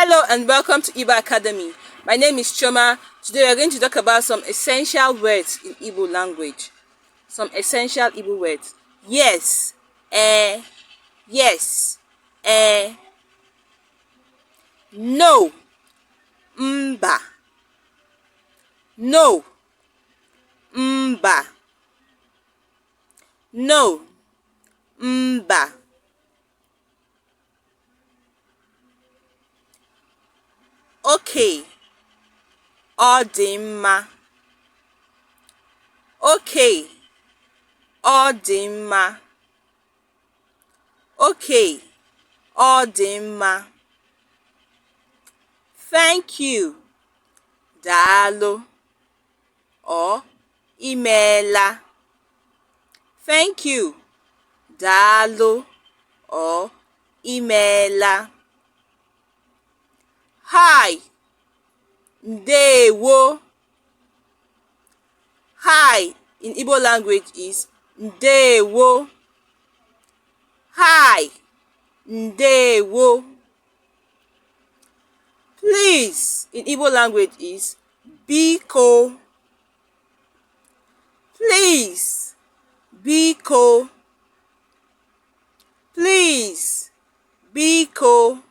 Hello and welcome to Igbo Academy. My name is Choma. Today we are going to talk about some essential words in Igbo language. Some essential Igbo words. Yes, yes, no, mba, no, mba, no, mba. Okay, ọ dị mma. Okay, ọ dị mma. Okay, ọ dị mma. Thank you, daalụ or imeela. Thank you, daalụ or imeela. Hi, ndewo. Hi in Igbo language is ndewo. Hi, ndewo. Please in Igbo language is biko. Please, biko. Please, biko.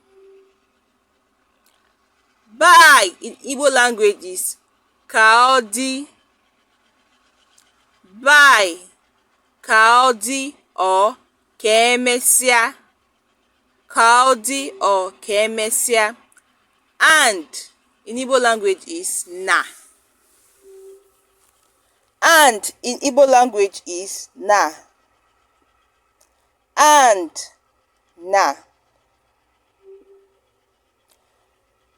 Bye in Igbo language is ka ọ dị. Bye, ka ọ dị or ka emesịa. Ka ọ dị or ka emesịa. And in Igbo language is na. And in Igbo language is na. And na.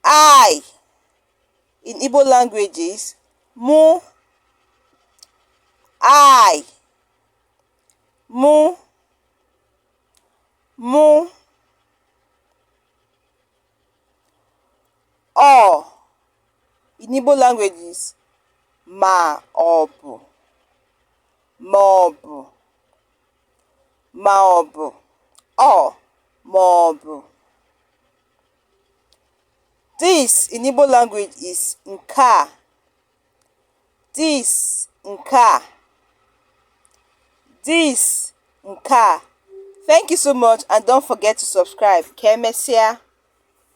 I in Igbo language is mụ. I, mụ, mụ. Ọ in Igbo language is ma ọ bụ, ma ọ bụ, ma ọ bụ, ọ, ma ọ bụ. This in Igbo language is nke a. This, nke a. This, nke a. Thank you so much and don't forget to subscribe. Ka emesịa.